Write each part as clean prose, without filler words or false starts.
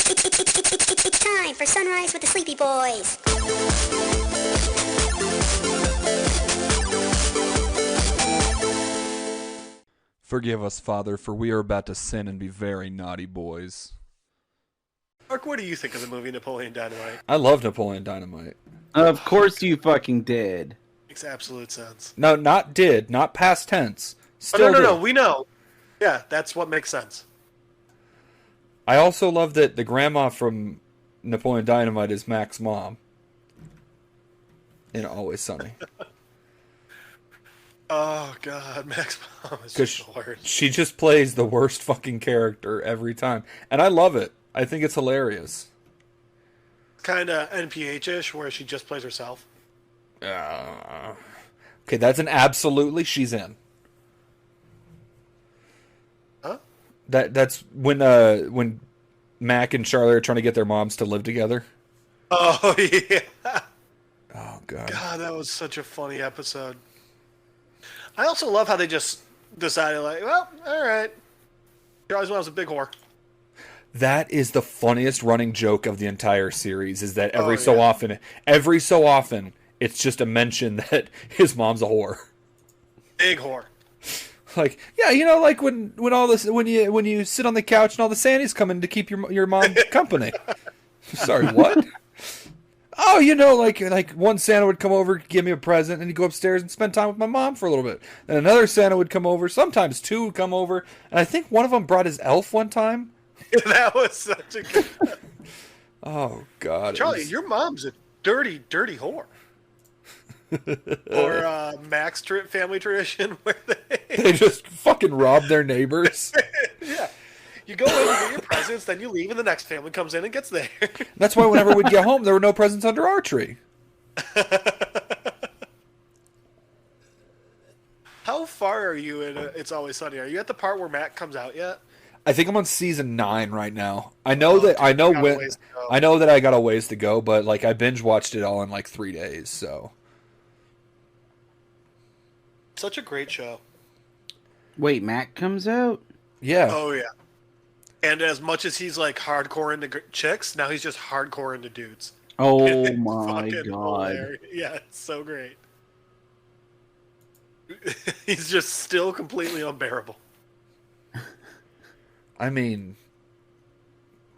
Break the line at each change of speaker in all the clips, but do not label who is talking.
It's time for Sunrise with the Sleepy Boys.
Forgive us, Father, for we are about to sin and be very naughty boys.
Mark, what do you think of the movie Napoleon Dynamite?
I love Napoleon Dynamite.
Of course you fucking did.
Makes absolute sense.
No, not past tense. Still
No,
did.
we know. Yeah, that's what makes sense.
I also love that the grandma from Napoleon Dynamite is Mac's mom. In Always Sunny.
Oh, God, Max Mom is just the worst.
She just plays the worst fucking character every time. And I love it. I think it's hilarious.
Kind of NPH-ish, where she just plays herself.
Okay, that's an absolutely she's in.
Huh?
That's when Mac and Charlie are trying to get their moms to live together.
Oh, yeah.
Oh, God.
God, that was such a funny episode. I also love how they just decided, like, well, all right. Charlie's mom's a big whore.
That is the funniest running joke of the entire series, is that every so often, it's just a mention that his mom's a whore.
Big whore.
Like, yeah, you know, like when you sit on the couch and all the Sandies come in to keep your mom company. Sorry, what? Oh, you know, like one Santa would come over, give me a present, and he'd go upstairs and spend time with my mom for a little bit. And another Santa would come over. Sometimes two would come over, and I think one of them brought his elf one time.
That was such a good.
Oh, God.
Charlie, your mom's a dirty, dirty whore. Or Mac's family tradition where
they just fucking rob their neighbors.
Yeah. You go in and get your presents, then you leave, and the next family comes in and gets there.
That's why whenever we'd get home, there were no presents under our tree.
How far are you in It's Always Sunny? Are you at the part where Mac comes out yet?
I think I'm on season 9 right now. I know that I know that I got a ways to go, but like I binge watched it all in like 3 days. So
such a great show.
Wait, Mac comes out?
Yeah.
Oh yeah. And as much as he's like hardcore into chicks, now he's just hardcore into dudes.
Oh my God.
Hilarious. Yeah, it's so great. He's just still completely unbearable.
I mean,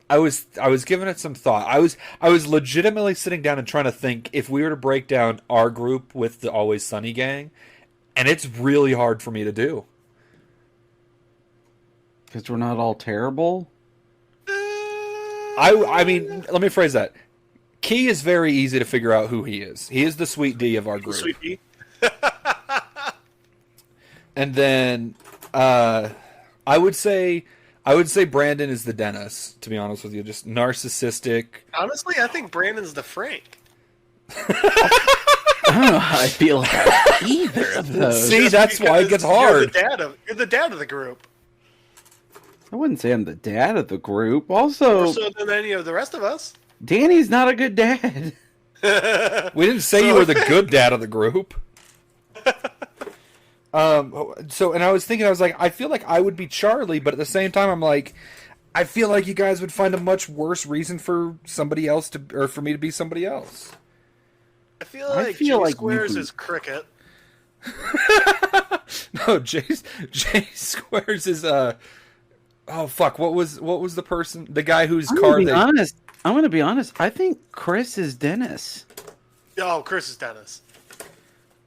I was giving it some thought. I was legitimately sitting down and trying to think if we were to break down our group with the Always Sunny gang, and it's really hard for me to do.
Because we're not all terrible?
I mean, let me phrase that. Key is very easy to figure out who he is. He is the sweet D of our group.
Sweet D.
And then I would say Brandon is the Dennis, to be honest with you. Just narcissistic.
Honestly, I think Brandon's the Frank.
I don't know how I feel about either of those.
See, that's why it gets hard.
You're the dad of the group.
I wouldn't say I'm the dad of the group. Also,
More so than any of the rest of us.
Danny's not a good dad.
We didn't say you were the good dad of the group. And I was thinking, I was like, I feel like I would be Charlie, but at the same time, I'm like, I feel like you guys would find a much worse reason for somebody else or for me to be somebody else.
I feel like J Squares is Cricket.
No, J Squares is oh fuck, what was the person, the guy whose car they...
I'm gonna be honest. I think Chris is Dennis.
Oh, Chris is Dennis.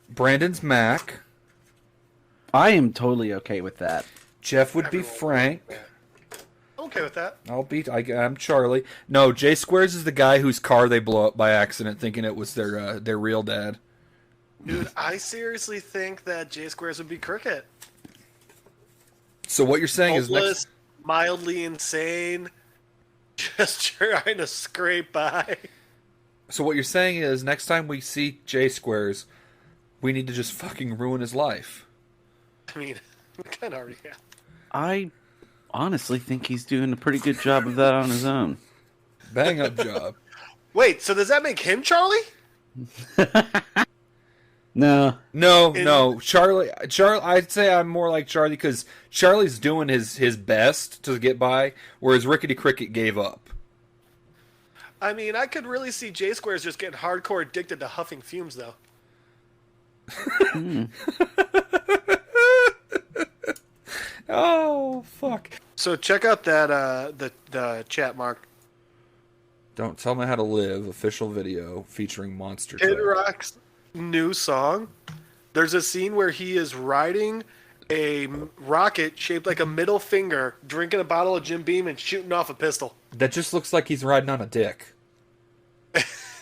Brandon's Mac.
I am totally okay with that.
Jeff would be Frank.
I'm okay with that.
I'm Charlie. No, J Squares is the guy whose car they blow up by accident, thinking it was their real dad.
Dude, I seriously think that J Squares would be Cricket.
So what you're saying
Hopeless,
is
mildly insane, just trying to scrape by.
So what you're saying is next time we see J Squares, we need to just fucking ruin his life.
I mean, we kind of already have.
I honestly think he's doing a pretty good job of that on his own.
Bang up job.
Wait, so does that make him Charlie?
No.
Charlie. I'd say I'm more like Charlie because Charlie's doing his best to get by, whereas Rickety Cricket gave up.
I mean, I could really see J Squares just getting hardcore addicted to huffing fumes, though.
Oh, fuck.
So check out that the chat, Mark.
Don't Tell Me How to Live official video featuring Monster
Kid
Truck.
Rock's new song. There's a scene where he is riding a rocket shaped like a middle finger, drinking a bottle of Jim Beam and shooting off a pistol.
That just looks like he's riding on a dick.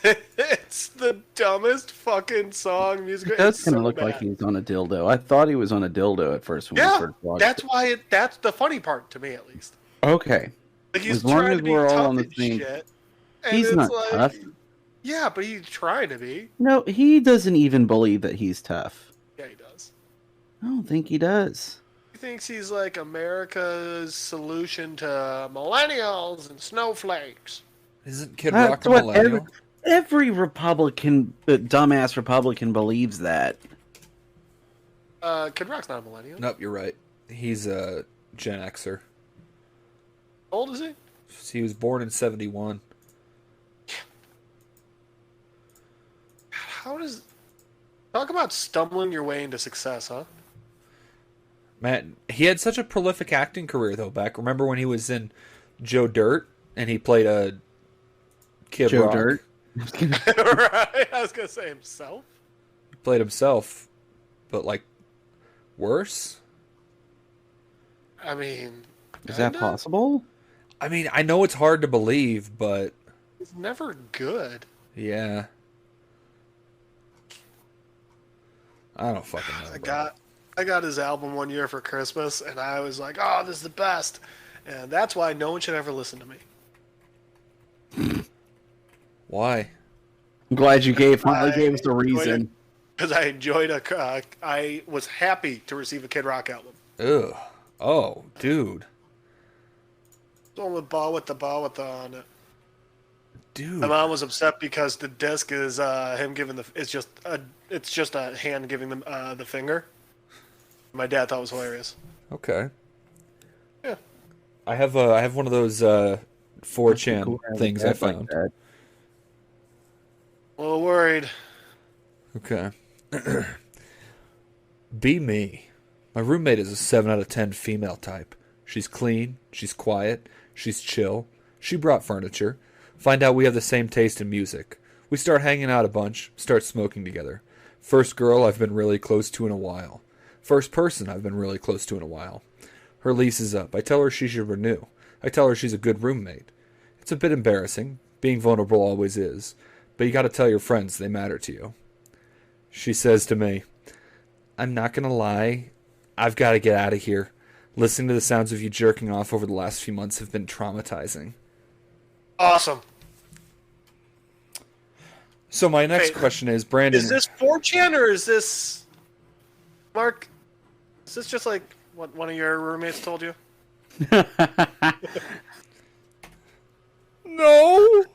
It's the dumbest fucking song music.
It does
It's
kind of
so
look
bad.
like he's on a dildo. I thought he was on a dildo at first when we
Yeah,
first watched
that's
it.
why that's the funny part to me, at least.
Okay.
Like he's
As long
trying
as
to be
we're all
tough
on the
and
same-
shit, and
He's
it's
not
like,
tough.
Yeah, but he's trying to be.
No, he doesn't even believe that he's tough.
Yeah, he does.
I don't think he does.
He thinks he's like America's solution to millennials and snowflakes.
Isn't Kid
That's
Rock a
what
millennial?
every Republican, dumbass Republican believes that.
Kid Rock's not a millennial.
Nope, you're right. He's a Gen Xer.
How old is he?
He was born in 71.
How does... Talk about stumbling your way into success, huh?
Man, he had such a prolific acting career, though, back. Remember when he was in Joe Dirt and he played a Kid
Joe
Rock?
Dirt.
Right? I was going to say himself.
He played himself, but, like, worse?
I mean...
Is that
kinda?
possible?
I mean, I know it's hard to believe, but
He's never good.
yeah. I don't fucking know. bro.
I got his album one year for Christmas, and I was like, oh, this is the best. And that's why no one should ever listen to me.
Why?
I'm glad you finally gave us a reason.
Because I enjoyed I was happy to receive a Kid Rock album.
Ugh. Oh, dude.
The one with the ball with the on it.
Dude.
My mom was upset because the disc is him giving it's just a hand giving them the finger. My dad thought it was hilarious.
Okay.
Yeah.
I have one of those 4chan
Cool having
things I
dads like
found.
that.
A little worried.
Okay. Be me. My roommate is a 7 out of 10 female type. She's clean, she's quiet, she's chill. She brought furniture. Find out we have the same taste in music. We start hanging out a bunch, start smoking together. First girl I've been really close to in a while. First person I've been really close to in a while. Her lease is up. I tell her she should renew. I tell her she's a good roommate. It's a bit embarrassing. Being vulnerable always is. But you gotta tell your friends they matter to you. She says to me, I'm not gonna lie. I've gotta get out of here. Listening to the sounds of you jerking off over the last few months have been traumatizing.
Awesome.
So my next
Wait,
question is, Brandon...
Is this 4chan or is this Mark? Is this just like what one of your roommates told you?
No!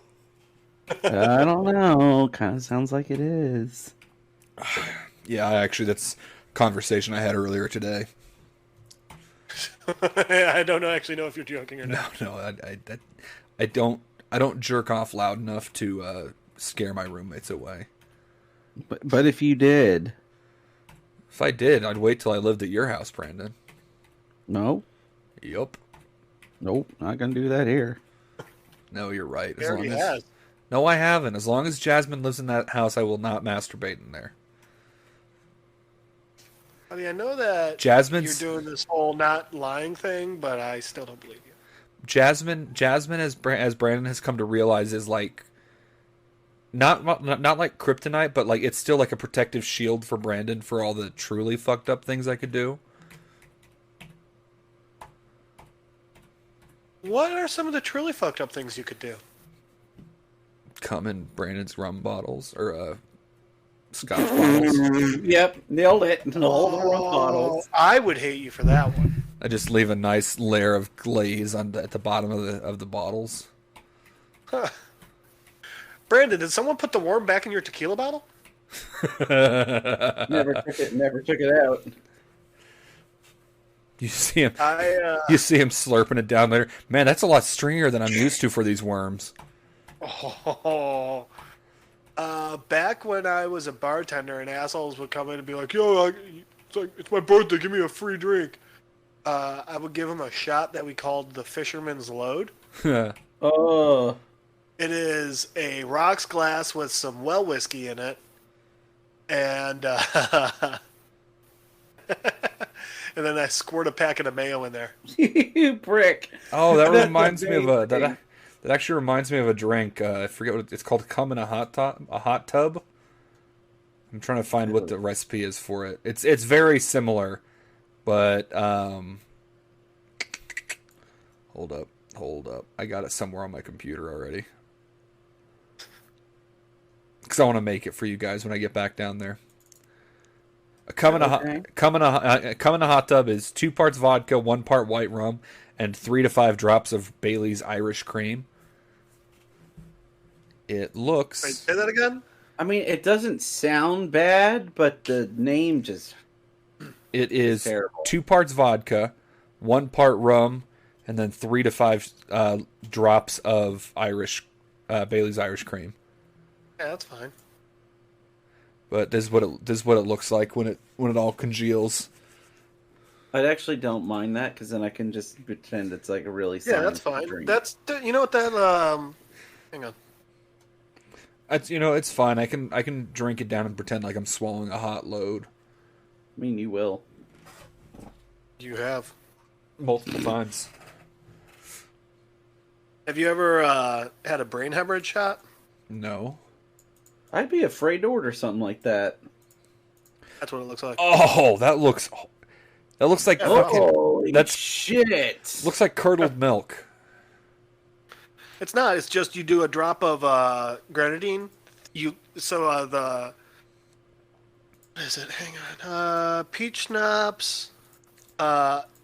I don't know. Kind of sounds like it is.
Yeah, actually, that's a conversation I had earlier today.
I don't actually know if you're joking or not.
No, I don't jerk off loud enough to scare my roommates away.
But if you did,
If I did, I'd wait till I lived at your house, Brandon.
no,
Yup.
nope, not gonna do that here.
No, you're right.
He already has.
No, I haven't. As long as Jasmine lives in that house, I will not masturbate in there.
I mean, I know that
Jasmine's-
you're doing this whole not lying thing, but I still don't believe you.
Jasmine, as Brandon has come to realize, is like not like kryptonite, but like it's still like a protective shield for Brandon for all the truly fucked up things I could do.
What are some of the truly fucked up things you could do?
Come in Brandon's rum bottles or scotch bottles.
Yep, nailed it. All the wrong bottles.
I would hate you for that one.
I just leave a nice layer of glaze at the bottom of the bottles.
Brandon, did someone put the worm back in your tequila bottle?
Never took it out.
You see him.
I
You see him slurping it down there. Man, that's a lot stringier than I'm used to for these worms.
Oh. Back when I was a bartender and assholes would come in and be like, yo, it's my birthday, give me a free drink. I would give them a shot that we called the Fisherman's Load.
Oh,
It is a rocks glass with some well whiskey in it. And and then I squirt a packet of mayo in there.
you prick.
Oh, that
That's
reminds me of
amazing.
that actually reminds me of a drink. I forget what it's called. Come in a hot tub. I'm trying to find what the recipe is for it. It's very similar, but hold up. I got it somewhere on my computer already. Because I want to make it for you guys when I get back down there. Come in a hot tub is 2 parts vodka, 1 part white rum, and 3 to 5 drops of Bailey's Irish cream. It looks.
Wait, say that again?
I mean, it doesn't sound bad, but the name just...
It is
terrible.
2 parts vodka, 1 part rum, and then 3 to 5 drops of Bailey's Irish cream.
Yeah, that's fine.
But this is what it looks like when it all congeals.
I actually don't mind that, because then I can just pretend it's like a really
Yeah, that's
scientific
fine.
drink.
That's you know what that hang on.
It's fine. I can drink it down and pretend like I'm swallowing a hot load
I mean, you will.
You have.
multiple times.
Have you ever had a brain hemorrhage shot?
No.
I'd be afraid to order something like that.
That's what it looks like.
Oh, that looks like fucking.
Holy
That's
shit!
looks like curdled milk.
It's not. It's just you do a drop of grenadine. What is it? Hang on. Peach schnapps.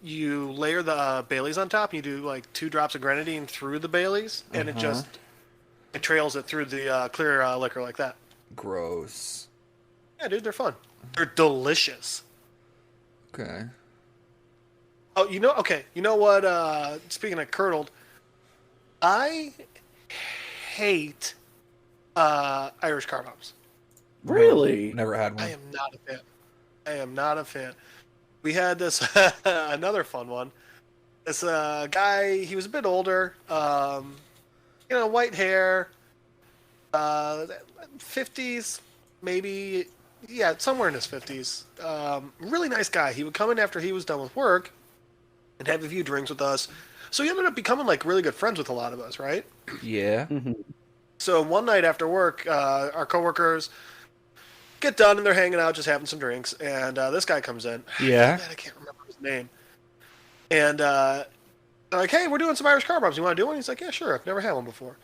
You layer the Baileys on top. And you do like 2 drops of grenadine through the Baileys, and it trails it through the clear liquor like that.
Gross.
Yeah, dude, they're fun. They're delicious.
Okay.
Oh, okay. You know what? Speaking of curdled, I hate Irish car bombs.
Really?
Never had one.
I am not a fan. I am not a fan. We had this another fun one. This guy, he was a bit older, white hair, 50s, maybe, yeah, somewhere in his 50s. Really nice guy. He would come in after he was done with work and have a few drinks with us. So he ended up becoming like really good friends with a lot of us, right?
Yeah.
So one night after work, our coworkers get done and they're hanging out, just having some drinks, and this guy comes in.
Yeah.
Man, I can't remember his name. And they're like, hey, we're doing some Irish car bombs. You want to do one? He's like, yeah, sure. I've never had one before.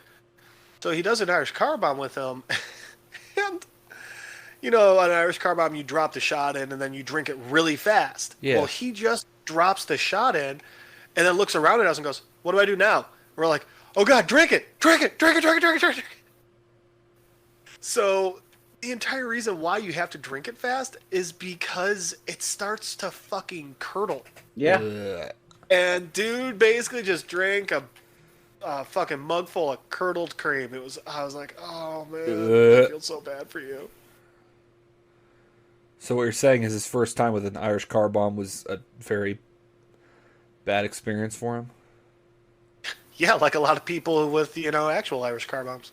So he does an Irish car bomb with him. And, an Irish car bomb, you drop the shot in and then you drink it really fast.
Yeah.
Well, he just drops the shot in and then looks around at us and goes, what do I do now? We're like, oh, God, drink it. Drink it. Drink it. Drink it. Drink it. Drink it. So the entire reason why you have to drink it fast is because it starts to fucking curdle.
Yeah.
Ugh.
And dude basically just drank a fucking mug full of curdled cream. I was like, oh man, I feel so bad for you.
So what you're saying is his first time with an Irish car bomb was a very bad experience for him?
Yeah, like a lot of people with, actual Irish car bombs.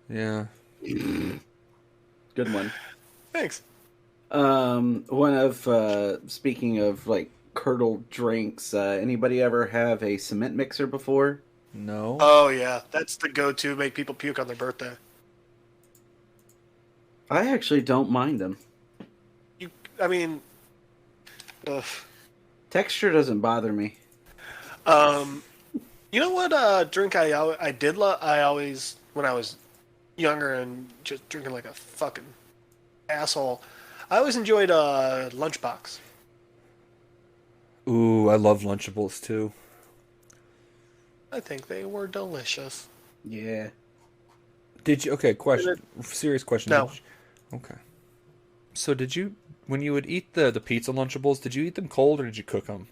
Yeah.
Good one.
Thanks.
Speaking of like curdled drinks, anybody ever have a cement mixer before?
No.
Oh yeah, that's the go-to, make people puke on their birthday.
I actually don't mind them.
Ugh.
Texture doesn't bother me.
You know what drink I did love? I always, when I was younger and just drinking like a fucking asshole, I always enjoyed Lunchbox.
Ooh, I love Lunchables too.
I think they were delicious.
Yeah.
Did you? Okay, question. Serious question.
No.
Okay. So did you, when you would eat the pizza Lunchables, did you eat them cold or did you cook them?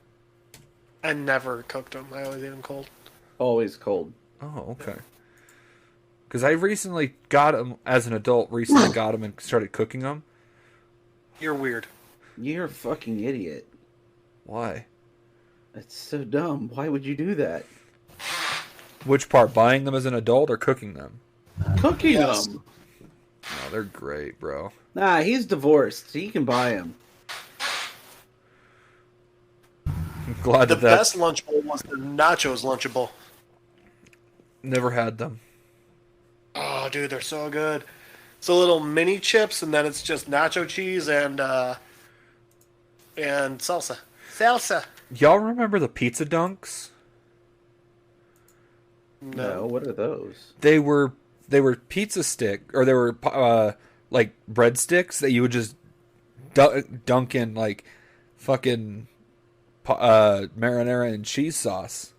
I never cooked them. I always ate them cold.
Always cold.
Oh, okay. Because I recently got them as an adult. Recently got them and started cooking them.
You're weird.
You're a fucking idiot.
Why?
That's so dumb. Why would you do that?
Which part? Buying them as an adult or cooking them?
Cooking
Yes.
them.
Oh, they're great, bro.
Nah, he's divorced. He can buy them.
I'm glad
The
that
best Lunchable was the Nachos Lunchable.
never had them.
Oh, dude, they're so good. It's a little mini chips, and then it's just nacho cheese and salsa. Salsa.
Y'all remember the pizza dunks?
No, what are those?
They were pizza stick, or they were like breadsticks that you would just dunk in like fucking marinara and cheese sauce.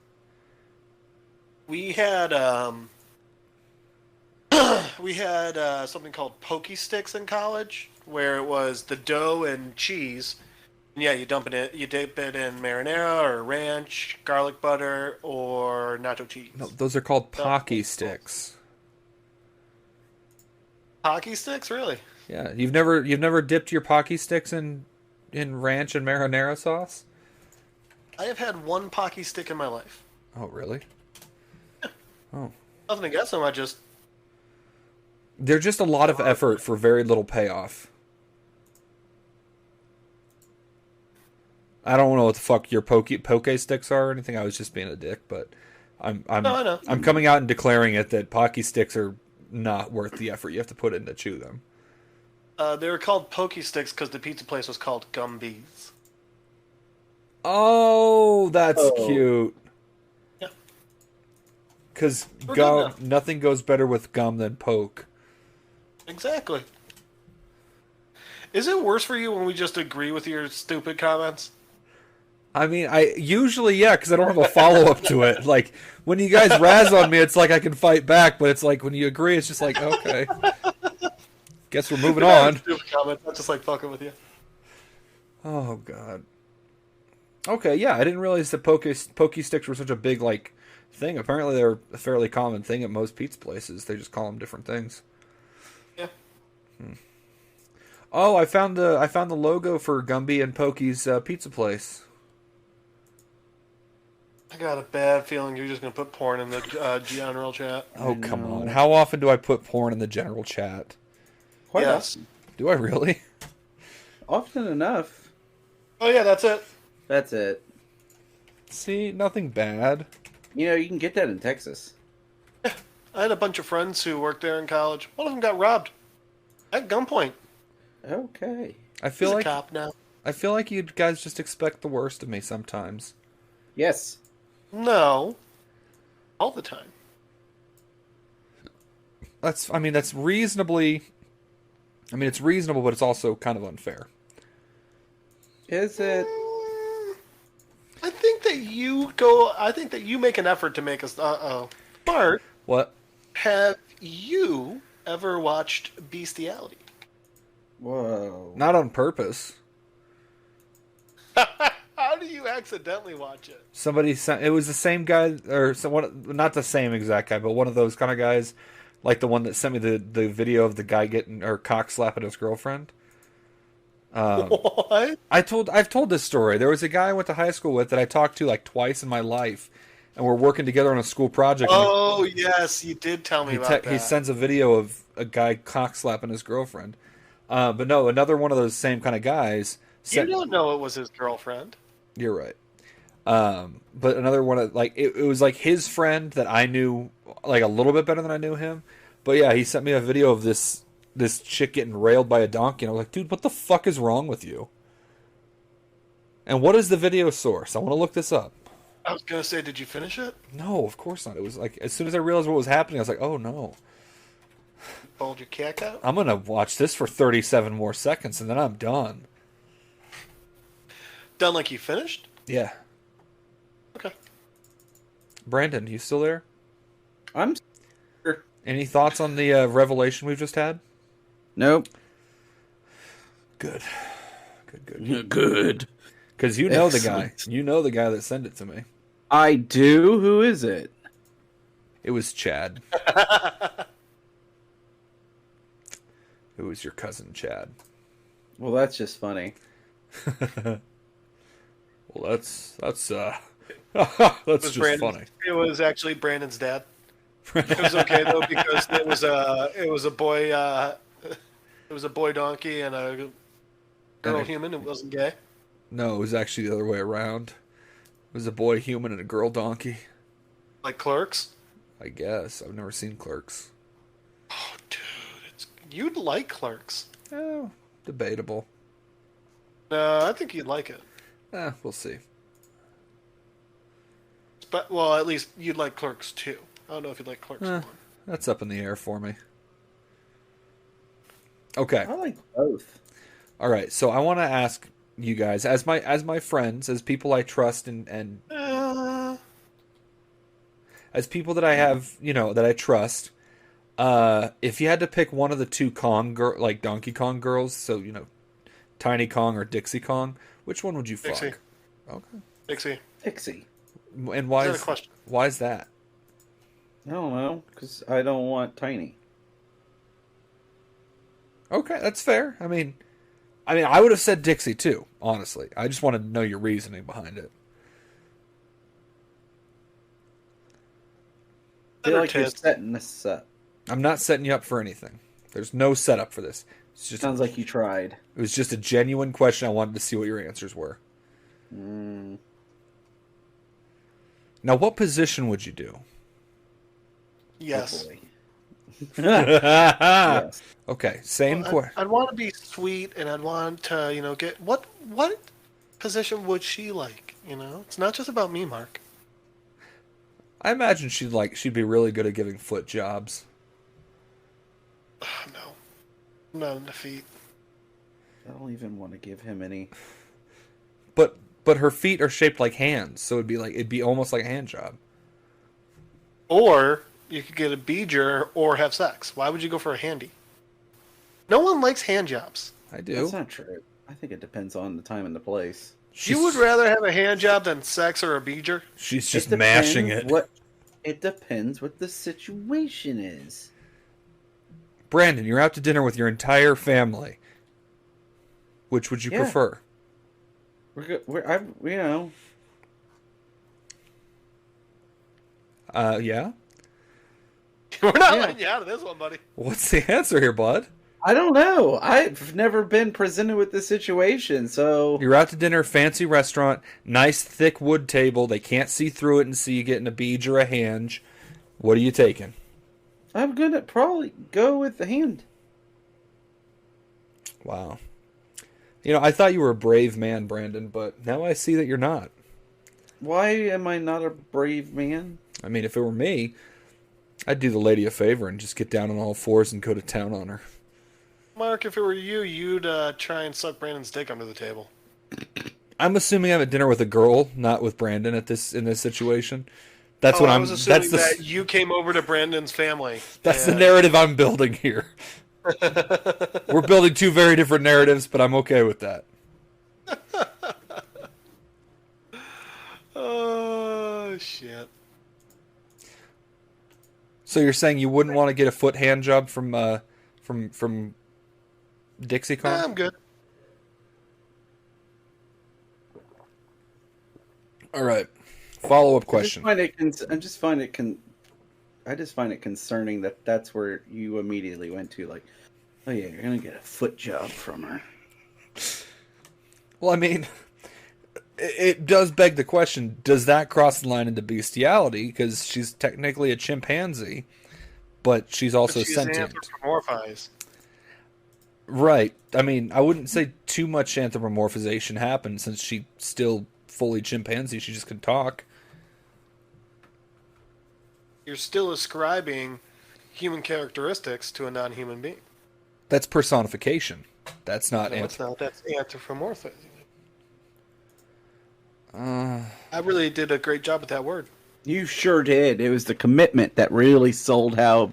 We had something called Pokey Sticks in college, where it was the dough and cheese. And yeah, you dip it in marinara or ranch, garlic butter, or nacho cheese.
No, those are called Pocky sticks.
Pocky Sticks, really?
Yeah, you've never dipped your Pocky sticks in ranch and marinara sauce?
I have had one Pocky Stick in my life.
Oh, really? Oh.
Nothing against them,
They're just a lot of effort for very little payoff. I don't know what the fuck your poke sticks are or anything. I was just being a dick, but
No, I know.
I'm coming out and declaring it that Pocky sticks are not worth the effort you have to put in to chew them.
They were called Pokey Sticks because the pizza place was called Gumby's.
Oh, that's cute.
Yeah.
Because
We're
gum,
good
nothing goes better with gum than poke.
Exactly. Is it worse for you when we just agree with your stupid comments?
I mean, I usually, yeah, because I don't have a follow-up to it. Like, when you guys razz on me, it's like I can fight back, but it's like, when you agree, it's just like, okay. Guess we're moving on.
Stupid comments. I'm just like fucking with you.
Oh, God. Okay, yeah, I didn't realize that pokey sticks were such a big, like, thing. Apparently they're a fairly common thing at most pizza places. They just call them different things.
Yeah.
Oh, I found the logo for Gumby and Pokey's pizza place.
I got a bad feeling you're just gonna put porn in the general chat.
Oh, come on. How often do I put porn in the general chat?
Quite
Yes.
often.
Do I really?
Often enough.
Oh yeah, that's it.
That's it.
See, nothing bad.
You know, you can get that in Texas.
I had a bunch of friends who worked there in college. One of them got robbed at gunpoint.
Okay.
I
He's
feel
a
like
cop now.
you guys just expect the worst of me sometimes.
Yes.
No, all the time.
That's reasonably. I mean, it's reasonable, but it's also kind of unfair.
Is it?
I think that you go. I think that you make an effort to make us. Bart,
What?
have you ever watched Bestiality?
Whoa.
Not on purpose.
How do you accidentally watch it?
Somebody sent. It was the same guy, or someone. Not the same exact guy, but one of those kind of guys, like the one that sent me the video of the guy getting or cock slapping his girlfriend.
What?
I've told this story. There was a guy I went to high school with that I talked to like twice in my life, and we're working together on a school project.
Oh yes, you did tell me about that.
He sends a video of a guy cock slapping his girlfriend. But no, another one of those same kind of guys.
You don't know it was his girlfriend.
You're right. But another one of like it was like his friend that I knew like a little bit better than I knew him. But yeah, he sent me a video of this chick getting railed by a donkey, and I was like, dude, what the fuck is wrong with you? And what is the video source? I want to look this up.
I was gonna say, did you finish it?
No, of course not. It was like as soon as I realized what was happening, I was like, oh no.
Pulled your cack out?
I'm gonna watch this for 37 more seconds, and then I'm done.
Done like you finished?
Yeah.
Okay.
Brandon, you still there?
I'm.
Any thoughts on the revelation we've just had?
Nope.
Good. Good.
Good.
Because you know the guy.
Excellent.
You know the guy that sent it to me.
I do. Who is it?
It was Chad. It was your cousin Chad.
Well, that's just funny.
Well, that's that's
was
just
Brandon,
funny.
It was actually Brandon's dad. It was okay though because it was a boy it was a boy donkey and a girl human. It wasn't gay.
No, it was actually the other way around. It was a boy human and a girl donkey.
Like Clerks.
I guess. I've never seen Clerks.
Oh, dude, you'd like Clerks.
Oh, debatable.
No, I think you'd like it.
We'll see.
But well, at least you'd like Clerks too. I don't know if you'd like Clerks more.
That's up in the air for me. Okay.
I like both.
All right. So I want to ask you guys, as my friends, as people I trust, and as people that I have, that I trust. If you had to pick one of the two like Donkey Kong girls, so Tiny Kong or Dixie Kong, which one would you fuck?
Dixie.
Okay.
Pixie.
And why
Is that
is
a question?
why is that?
I don't know, because I don't want Tiny.
Okay, that's fair. I mean, I would have said Dixie too. Honestly, I just wanted to know your reasoning behind it.
I feel like you're setting this up.
I'm not setting you up for anything. There's no setup for this. It's just
Sounds like you tried.
It was just a genuine question. I wanted to see what your answers were. Now, what position would you do?
Yes.
Oh, boy.
Yes. Okay, same question.
I'd want to be sweet, and I'd want to, get what position would she like? It's not just about me, Mark.
I imagine she'd be really good at giving foot jobs.
Oh, no, I'm not in the feet.
I don't even want to give him any.
But her feet are shaped like hands, so it'd be almost like a hand job.
Or you could get a beeger or have sex. Why would you go for a handy? No one likes hand jobs.
I do.
That's not true. I think it depends on the time and the place.
You would rather have a hand job than sex or a beeger?
She's just mashing it.
It depends what the situation is.
Brandon, you're out to dinner with your entire family. Which would you prefer?
We're good.
Yeah?
We're not letting you out of this one, buddy.
What's the answer here, bud?
I don't know. I've never been presented with this situation, so...
You're out to dinner, fancy restaurant, nice thick wood table. They can't see through it and see you getting a beej or a hinge. What are you taking?
I'm going to probably go with the hand.
Wow. I thought you were a brave man, Brandon, but now I see that you're not.
Why am I not a brave man?
I mean, if it were me, I'd do the lady a favor and just get down on all fours and go to town on her.
Mark, if it were you, you'd try and suck Brandon's dick under the table.
I'm assuming I'm at dinner with a girl, not with Brandon in this situation. That's what
I
I'm.
was assuming that you came over to Brandon's family.
That's the narrative I'm building here. We're building two very different narratives, but I'm okay with that.
Oh shit!
So you're saying you wouldn't want to get a foot hand job from Dixie Kong?
I'm good.
All right. Follow-up question.
I just find it concerning that that's where you immediately went to, like, oh yeah, you're gonna get a foot job from her.
Well, I mean, it does beg the question: does that cross the line into bestiality? Because she's technically a chimpanzee, but she's also sentient.
Anthropomorphized.
Right. I mean, I wouldn't say too much anthropomorphization happened since she's still fully chimpanzee. She just can talk.
You're still ascribing human characteristics to a non-human being.
That's personification. That's not.
No, it's not. That's anthropomorphizing. I really did a great job with that word.
You sure did. It was the commitment that really sold how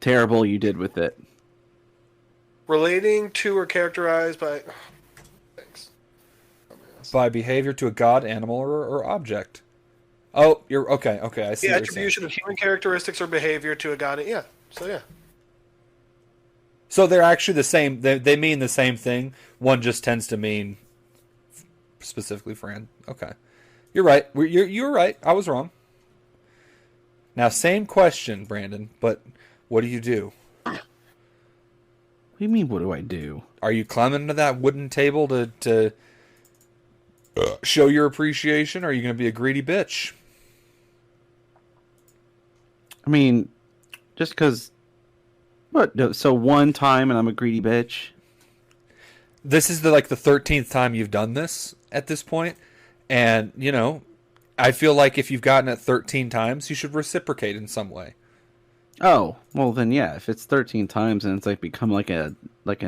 terrible you did with it.
Relating to or characterized by... Thanks.
By behavior to a god, animal, or object. Oh, you're... Okay, I see
The
what
attribution of human characteristics or behavior to a god... Yeah, so yeah.
So they're actually the same. They mean the same thing. One just tends to mean specifically friend. Okay, you're right. You're right. I was wrong. Now, same question, Brandon. But what do you do?
What do you mean? What do I do?
Are you climbing into that wooden table to show your appreciation? Or are you going to be a greedy bitch?
I mean, just because. What? So one time and I'm a greedy bitch.
This is the 13th time you've done this at this point, and I feel like if you've gotten it 13 times, you should reciprocate in some way.
Oh, well then yeah, if it's 13 times and it's become like an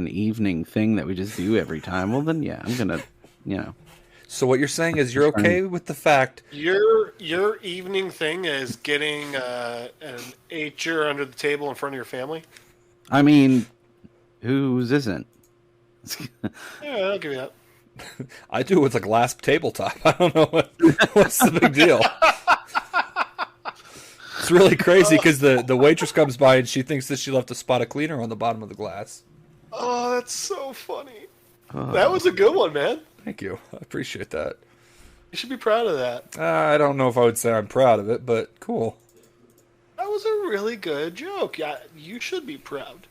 evening thing that we just do every time, well then yeah, I'm gonna,
So what you're saying is you're okay with the fact
Your evening thing is getting an 8-year under the table in front of your family?
I mean, whose isn't?
Yeah, I'll give you that.
I do it with a glass tabletop. I don't know what's the big deal. It's really crazy because the waitress comes by and she thinks that she left a spot of cleaner on the bottom of the glass.
Oh, that's so funny. That was a good one, man.
Thank you. I appreciate that.
You should be proud of that.
I don't know if I would say I'm proud of it, but cool.
That was a really good joke. Yeah, you should be proud.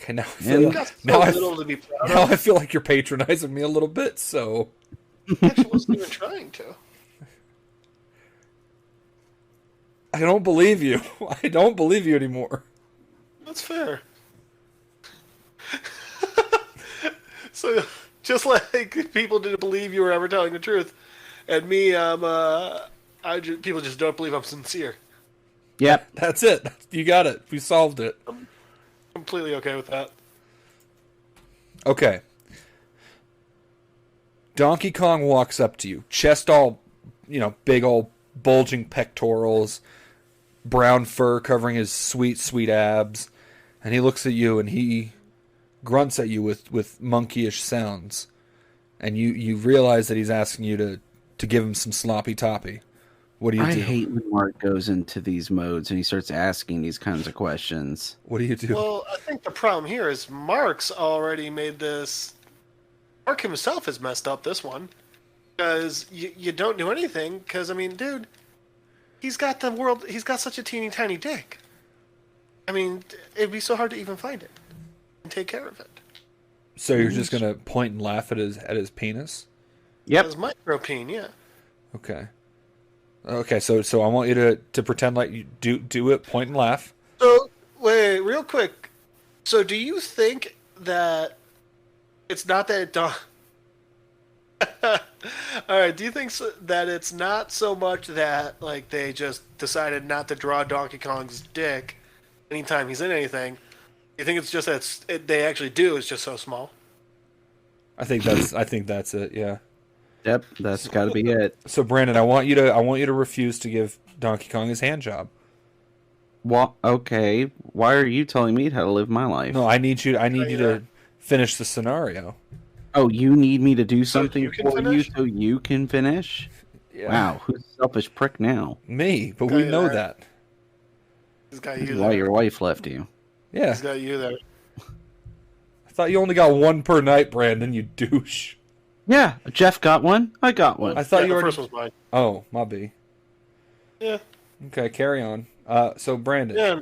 Okay, now
You got so little to be proud
now
of.
I feel like you're patronizing me a little bit, so...
I actually wasn't even trying to.
I don't believe you. I don't believe you anymore.
That's fair. So, just like people didn't believe you were ever telling the truth, and me, people just don't believe I'm sincere.
Yep.
That's it. You got it. We solved it.
Completely okay with that.
Okay. Donkey Kong walks up to you, chest all, big old bulging pectorals, brown fur covering his sweet, sweet abs, and he looks at you and he grunts at you with monkeyish sounds, and you realize that he's asking you to give him some sloppy toppy. What do you do?
I hate when Mark goes into these modes and he starts asking these kinds of questions.
What do you do?
Well, I think the problem here is Mark's already made this. Mark himself has messed up this one. Because you don't do anything. Because, I mean, dude, he's got such a teeny tiny dick. I mean, it'd be so hard to even find it and take care of it.
So you're just gonna point and laugh at his penis?
Yep.
His micropene, yeah.
Okay. Okay, so I want you to pretend like you do it, point and laugh.
So, wait, real quick. So, do you think that it's not that it don't... Alright, do you think that it's not so much that, they just decided not to draw Donkey Kong's dick anytime he's in anything? You think it's just that they actually do, it's just so small?
I think that's it, yeah.
Yep, that's got to be it.
So Brandon, I want you to refuse to give Donkey Kong his hand job.
What? Okay. Why are you telling me how to live my life?
No, I need you to finish the scenario.
Oh, you need me to do
So
something
you can
for you
finish?
so you can finish?
Yeah.
Wow, who's a selfish prick now?
Me, but we
Okay,
know
alright.
that.
He's got
This
you
is why
there.
your wife left you.
Yeah.
He's got you there.
I thought you only got one per night, Brandon, you douche.
Yeah, Jeff got one. I got one.
I thought
Yeah,
you
the
already...
first one's mine.
Oh, my B.
Yeah.
Okay, carry on. So Brandon.
Yeah.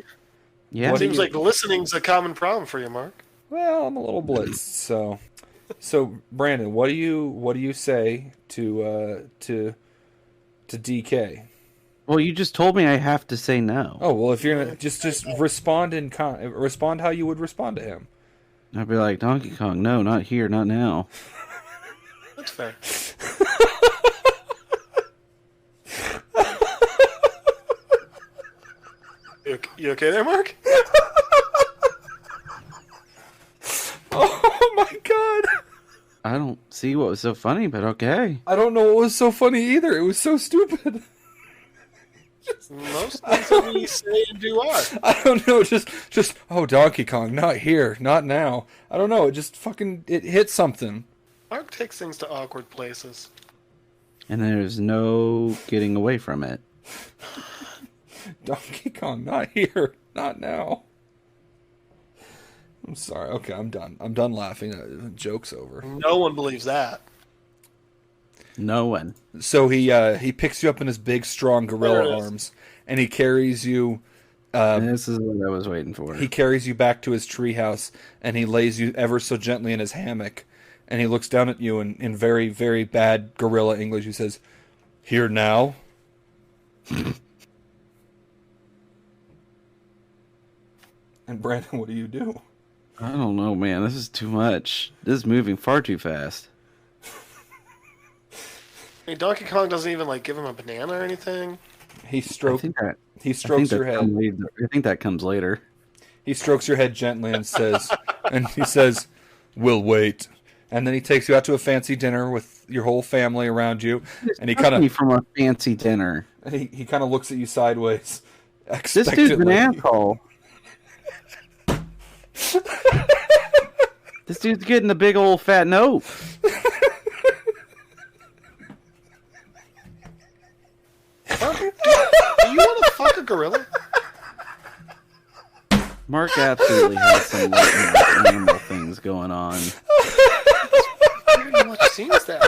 Yeah.
What do
Seems
you-
like listening's a common problem for you, Mark.
Well, I'm a little blitzed, so Brandon, what do you say to DK?
Well, you just told me I have to say no.
Oh well, if you're gonna just respond respond how you would respond to him.
I'd be like, Donkey Kong, no, not here, not now.
That's fair. You okay there, Mark?
Oh my god!
I don't see what was so funny, but okay.
I don't know what was so funny either. It was so stupid.
Most things that we say and do are.
I don't know. Just oh, Donkey Kong, not here, not now. I don't know. It just it hit something.
Mark takes things to awkward places.
And there's no getting away from it.
Donkey Kong, not here, not now. I'm sorry. Okay, I'm done. I'm done laughing. Joke's over.
No one believes that.
No one.
So he picks you up in his big, strong
There
gorilla
it is.
arms, and he carries you.
This is what I was waiting for.
He carries you back to his treehouse, and he lays you ever so gently in his hammock, and he looks down at you in very, very bad gorilla English. He says, "Here now." And Brandon, what do you do?
I don't know, man. This is too much. This is moving far too fast.
I mean, Donkey Kong doesn't even like give him a banana or anything.
He
I
strokes your head.
I think that comes later.
He strokes your head gently and he says, "We'll wait." And then he takes you out to a fancy dinner with your whole family around you, and he kind of
from a fancy dinner.
he kind of looks at you sideways.
This dude's an
expectantly.
asshole. This dude's getting a big old fat note.
Do you want to fuck a gorilla?
Mark absolutely has some animal things going on.
Very much seems that way.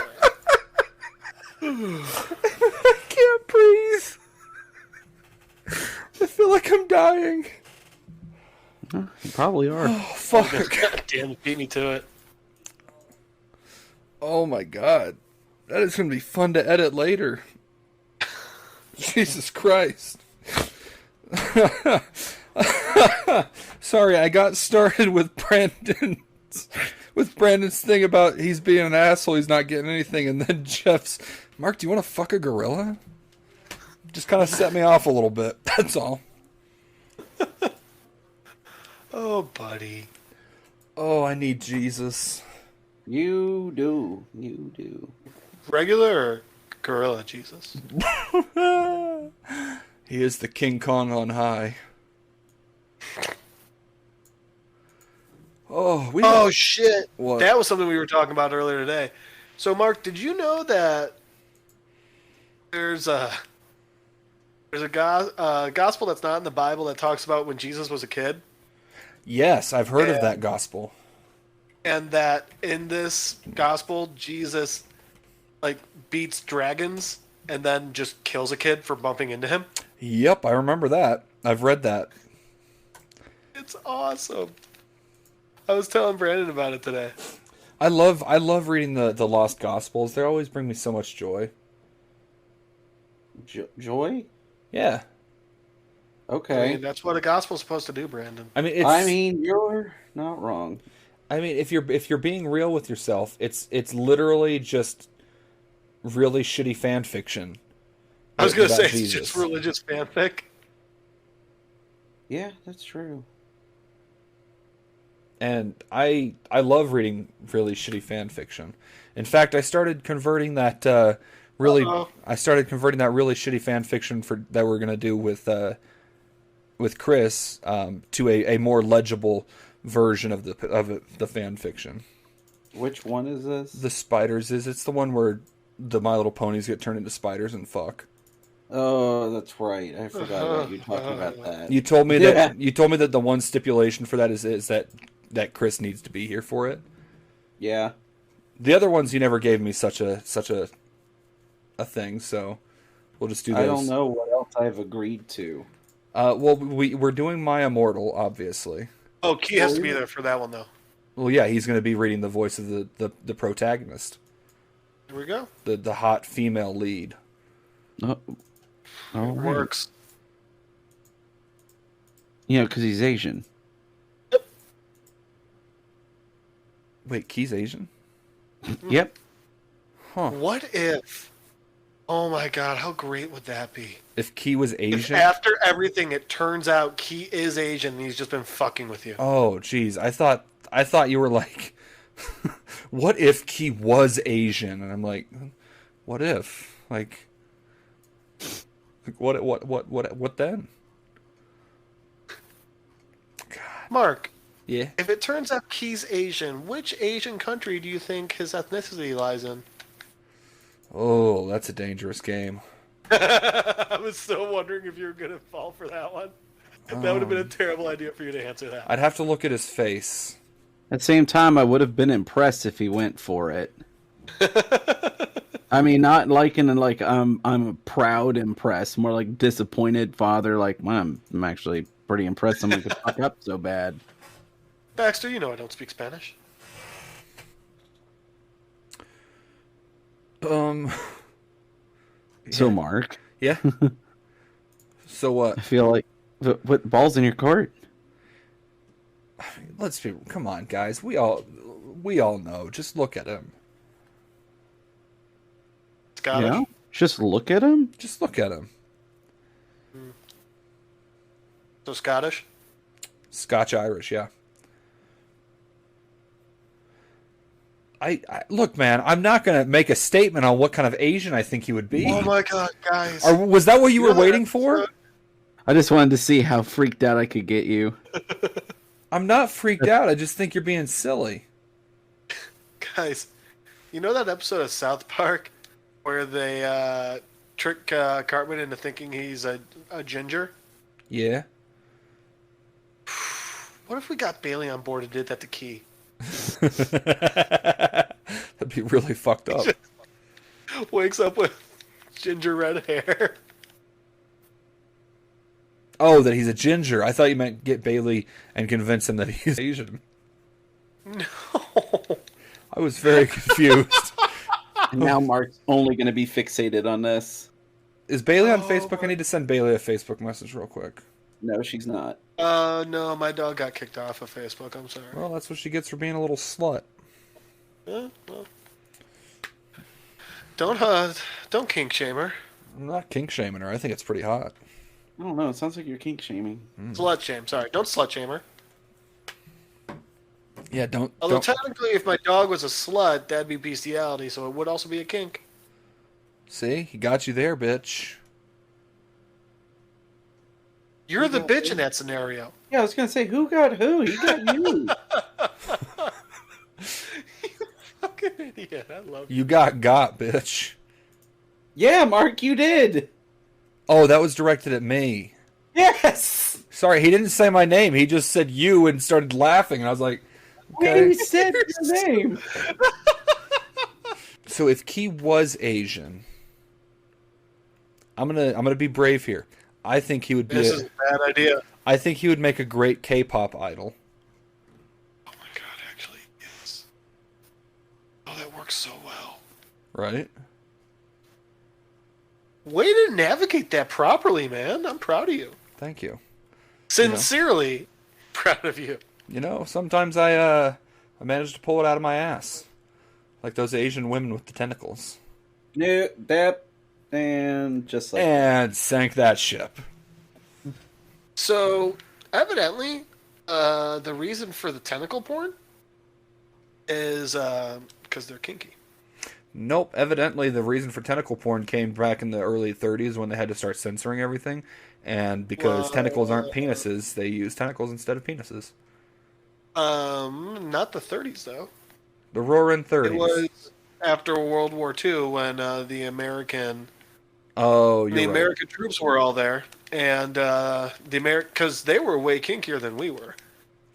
I can't breathe. I feel like I'm dying.
You probably are.
Oh, fuck.
God damn, it beat me to it.
Oh my god. That is going to be fun to edit later. Jesus Christ. Sorry, I got started with Brandon's thing about he's being an asshole, he's not getting anything, and then Jeff's, "Mark, do you want to fuck a gorilla?" Just kind of set me off a little bit. That's all.
Oh, buddy.
Oh, I need Jesus.
You do. You do.
Regular or gorilla Jesus?
He is the King Kong on high. Oh,
Oh, shit.
What?
That was something we were talking about earlier today. So, Mark, did you know that there's a gospel that's not in the Bible that talks about when Jesus was a kid?
Yes, I've heard of that gospel.
And that in this gospel, Jesus like beats dragons and then just kills a kid for bumping into him.
Yep, I remember that. I've read that.
It's awesome. I was telling Brandon about it today.
I love reading the Lost Gospels. They always bring me so much joy.
Joy?
Yeah.
Okay.
I mean, that's what a gospel's supposed to do, Brandon.
I mean,
you're not wrong.
I mean, if you're being real with yourself, it's literally just really shitty fan fiction.
I was going to
about
say, it's
Jesus.
just religious fanfic.
Yeah, that's true.
And I love reading really shitty fan fiction. In fact, I started converting that really shitty fan fiction that we're gonna do with Chris to a more legible version of the fan fiction.
Which one is this?
The spiders it's the one where the My Little Ponies get turned into spiders and fuck.
Oh, that's right. I forgot about you talking about that.
You told me that the one stipulation for that is that Chris needs to be here for it.
Yeah.
The other ones you never gave me such a thing, so we'll just do those.
I don't know what else I've agreed to.
Well, we're doing My Immortal, obviously.
Oh, Key has to be there for that one, though.
Well, yeah, he's going to be reading the voice of the protagonist,
Here we go.
the hot female lead.
Oh, all
It
right.
works.
You know, because he's Asian.
Wait, Key's Asian?
Yep.
Huh.
What if... Oh my god, how great would that be?
If Key was
If
Asian?
after everything, it turns out Key is Asian and he's just been fucking with you.
Oh, jeez. I thought you were like, what if Key was Asian? And I'm like, what if? Like what then?
Mark,
Yeah.
if it turns out Key's Asian, which Asian country do you think his ethnicity lies in?
Oh, that's a dangerous game.
I was so wondering if you were going to fall for that one. That would have been a terrible idea for you to answer that.
I'd have to look at his face.
At the same time, I would have been impressed if he went for it. I mean, not liking and like I'm proud impressed, more like disappointed father. Like, well, I'm actually pretty impressed. Someone could fuck up so bad.
Baxter, you know I don't speak Spanish.
So, Mark,
Yeah. So what?
I feel like what balls in your court?
Come on, guys. We all know. Just look at him.
Scottish?
Yeah, just look at him.
Just look at him.
So Scottish?
Scotch-Irish, yeah. I look, man. I'm not gonna make a statement on what kind of Asian I think he would be.
Oh my god, guys!
Or was that what you were waiting for?
I just wanted to see how freaked out I could get you.
I'm not freaked out. I just think you're being silly.
Guys, you know that episode of South Park where they trick Cartman into thinking he's a ginger?
Yeah.
What if we got Bailey on board and did that to Key?
That'd be really fucked up.
Wakes up with ginger red hair.
Oh, that he's a ginger. I thought you meant get Bailey and convince him that he's Asian.
No.
I was very confused.
And now Mark's only going to be fixated on this.
Is Bailey on Facebook? I need to send Bailey a Facebook message real quick.
No, she's not.
No, my dog got kicked off of Facebook. I'm sorry.
Well, that's what she gets for being a little slut.
Yeah, well. Don't kink shame her.
I'm not kink shaming her. I think it's pretty hot.
I don't know. It sounds like you're kink shaming.
Slut shame. Sorry, don't slut shame her.
Yeah, don't.
Although
don't.
technically, if my dog was a slut, that'd be bestiality, so it would also be a kink.
See, he got you there, bitch.
You're the bitch in that scenario.
Yeah, I was going to say, who got who? He got you.
You fucking idiot. I love you.
You got, bitch.
Yeah, Mark, you did.
Oh, that was directed at me.
Yes.
Sorry, he didn't say my name. He just said you and started laughing, and I was like, okay.
He said your name.
So if Key was Asian, I'm gonna be brave here. I think he would be.
This is a bad idea.
I think he would make a great K-pop idol.
Oh my god, actually, yes. Oh, that works so well.
Right?
Way to navigate that properly, man. I'm proud of you.
Thank you.
Sincerely proud of you.
You know, sometimes I manage to pull it out of my ass. Like those Asian women with the tentacles.
No, that, and just like
And sank that ship.
So, evidently, the reason for the tentacle porn is because they're kinky.
Nope. Evidently, the reason for tentacle porn came back in the early 30s when they had to start censoring everything. And because tentacles aren't penises, they use tentacles instead of penises.
Not the 30s, though.
The roaring 30s.
It was after World War II when the American...
Oh, you're
the
right.
American troops were all there, and because they were way kinkier than we were.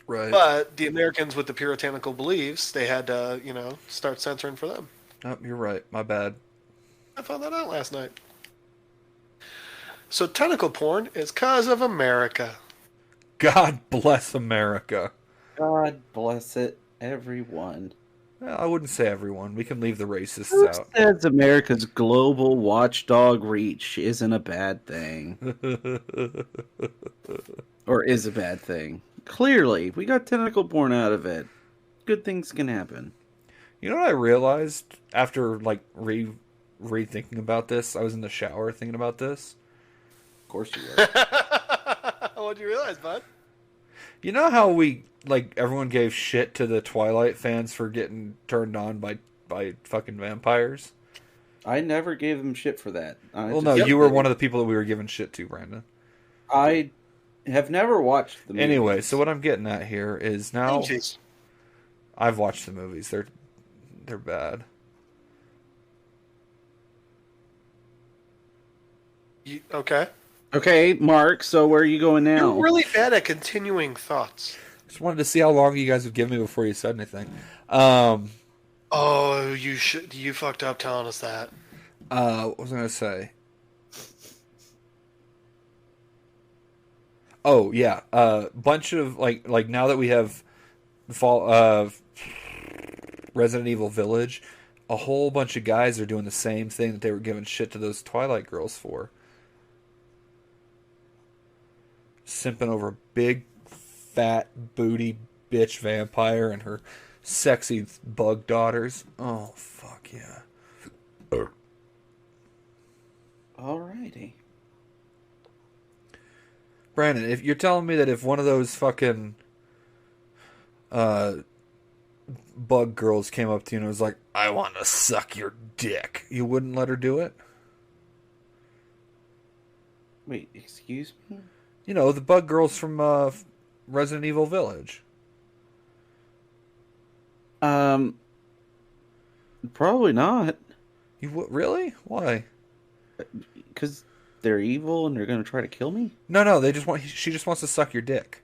Right.
But the Americans with the puritanical beliefs, they had to, start censoring for them.
Oh, you're right. My bad.
I found that out last night. So tentacle porn is cause of America.
God bless America.
God bless it, everyone.
Well, I wouldn't say everyone. We can leave the racists
Who
out.
says America's global watchdog reach isn't a bad thing? Or is a bad thing? Clearly, we got tentacle porn out of it. Good things can happen.
You know what I realized after like rethinking about this? I was in the shower thinking about this.
Of course you were.
What'd you realize, bud?
You know how everyone gave shit to the Twilight fans for getting turned on by fucking vampires?
I never gave them shit for that.
Well, no, you were one of the people that we were giving shit to, Brandon.
I have never watched the movies.
Anyway, so what I'm getting at here is now I've watched the movies. They're bad.
Okay.
Okay, Mark. So where are you going now?
You're really bad at continuing thoughts.
Just wanted to see how long you guys would give me before you said anything.
Oh, you should. You fucked up telling us that.
What was I gonna say? Oh yeah, bunch of like now that we have Resident Evil Village, a whole bunch of guys are doing the same thing that they were giving shit to those Twilight girls for. Simping over a big, fat, booty bitch vampire and her sexy bug daughters. Oh, fuck yeah.
Alrighty.
Brandon, if you're telling me that if one of those fucking bug girls came up to you and was like, I want to suck your dick, you wouldn't let her do it?
Wait, excuse me?
You know, the bug girls from Resident Evil Village.
Probably not.
Really? Why?
Because they're evil and they're going to try to kill me?
No, she just wants to suck your dick.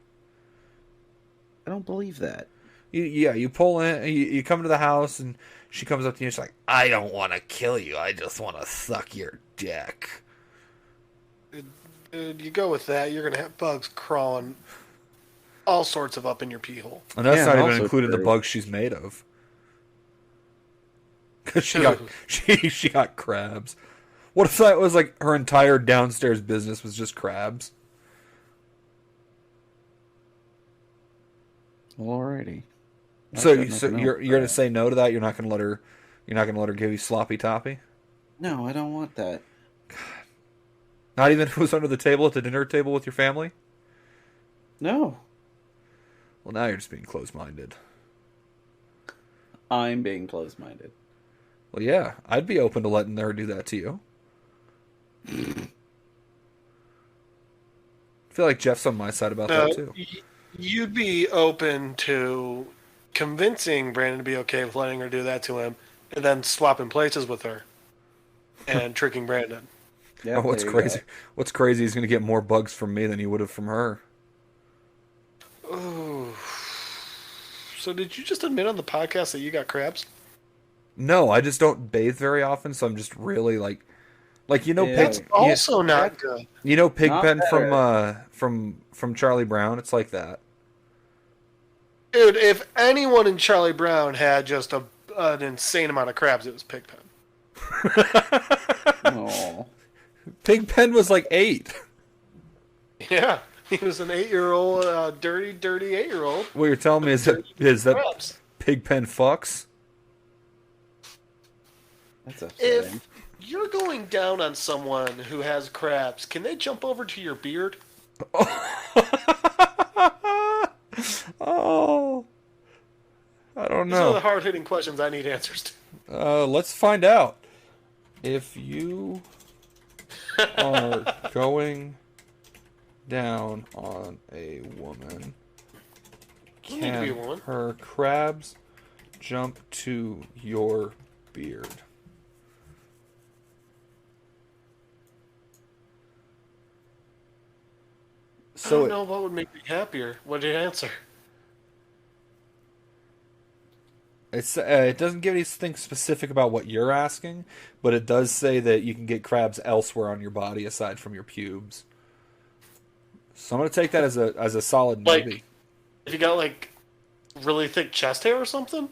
I don't believe that.
You pull in, you come to the house, and she comes up to you and she's like, I don't want to kill you, I just want to suck your dick.
Dude, you go with that, you're gonna have bugs crawling all sorts of up in your pee hole.
And that's
Yeah,
not even
also
including the
true.
bugs she's made of. Because she got crabs. What if that was like her entire downstairs business was just crabs?
Alrighty.
So you're gonna say no to that? You're not gonna let her give you sloppy toppy?
No, I don't want that.
Not even if it was under the table at the dinner table with your family?
No.
Well, now you're just being closed-minded.
I'm being closed-minded.
Well, yeah, I'd be open to letting her do that to you. I feel like Jeff's on my side about that too.
You'd be open to convincing Brandon to be okay with letting her do that to him, and then swapping places with her and tricking Brandon.
Yeah,
Oh, what's crazy? What's crazy? He's going to get more bugs from me than he would have from her.
Ooh. So did you just admit on the podcast that you got crabs?
No, I just don't bathe very often, so I'm just really like you know,
Yeah.
That's also not good.
you know, Pigpen
Not
from Charlie Brown. It's like that.
Dude, if anyone in Charlie Brown had just an insane amount of crabs, it was Pigpen.
Oh.
Pigpen was like 8.
Yeah, he was an 8-year-old, dirty 8-year-old.
What you're telling me is that
Crabs.
Pigpen fucks?
That's upsetting.
If you're going down on someone who has crabs, can they jump over to your beard?
Oh, I don't
These are the
know.
hard-hitting questions I need answers to.
Let's find out. If you are going down on a woman,
You need to be a
can
woman.
her crabs jump to your beard?
I don't know what would make me happier. What did you answer?
It doesn't give anything specific about what you're asking, but it does say that you can get crabs elsewhere on your body aside from your pubes. So I'm gonna take that as a solid
Like-
maybe.
If you got, like, really thick chest hair or something?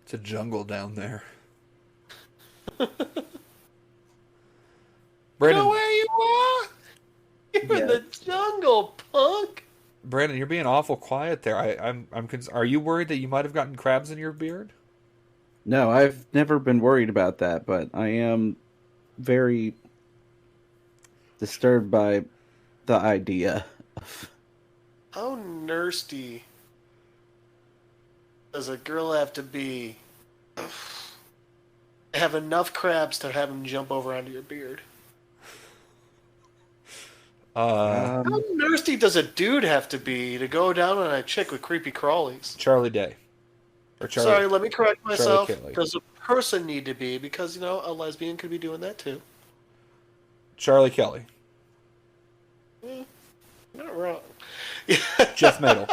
It's a jungle down there.
You
Brandon,
know where you are? You're in the jungle, punk!
Brandon, you're being awful quiet there. Are you worried that you might have gotten crabs in your beard?
No, I've never been worried about that, but I am very disturbed by the idea of...
How nursty does a girl have to be? Have enough crabs to have them jump over onto your beard. How nursty does a dude have to be to go down on a chick with creepy crawlies?
Charlie Day. Or Charlie,
Sorry, let me correct myself.
Kelly.
Does a person need to be? Because, a lesbian could be doing that too.
Charlie Kelly.
Not wrong.
Jeff Madel.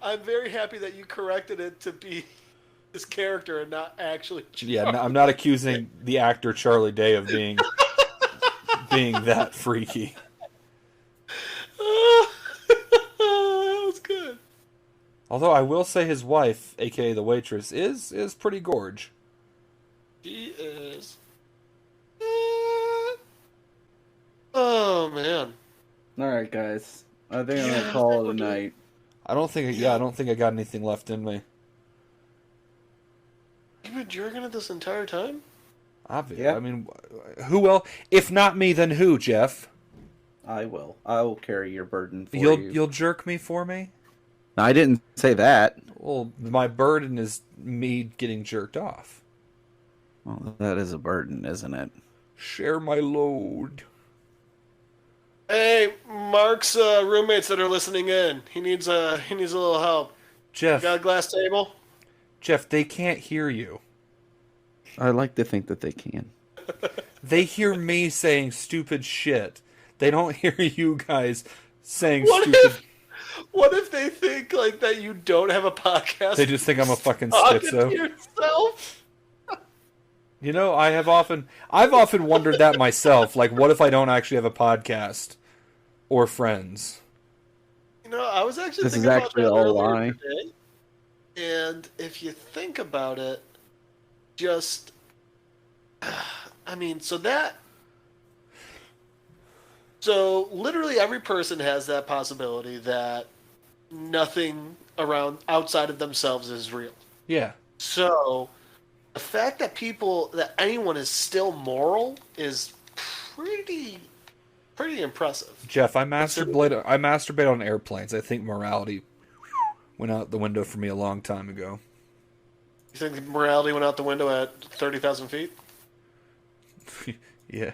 I'm very happy that you corrected it to be his character and not actually Charlie.
Yeah, no, I'm not accusing the actor Charlie Day of being that freaky.
That was good.
Although I will say his wife, aka the waitress, is pretty gorge.
She is. Oh man.
All right, guys. I think I'm gonna call it a night.
I don't think I got anything left in me.
You've been jerking it this entire time?
Obviously.
Yeah.
I mean, who will? If not me, then who, Jeff?
I will. I will carry your burden for you.
You'll jerk me for me?
I didn't say that.
Well, my burden is me getting jerked off.
Well, that is a burden, isn't it?
Share my load.
Hey, Mark's roommates that are listening in. He needs a little help.
Jeff,
Got a glass table?
Jeff, they can't hear you.
I like to think that they can.
They hear me saying stupid shit. They don't hear you guys saying
What
stupid.
What if they think like that you don't have a podcast?
They just think I'm a fucking
talking to
schizo.
yourself?
You know, I've often wondered that myself. Like, what if I don't actually have a podcast or friends?
You know, I was actually
This is
thinking
actually
about that
all
earlier
lie.
today. And if you think about it, just I mean, so literally every person has that possibility that nothing around outside of themselves is real.
Yeah.
So the fact that anyone is still moral is pretty impressive.
Jeff, I masturbate on airplanes. I think morality went out the window for me a long time ago.
You think morality went out the window at 30,000 feet?
Yeah.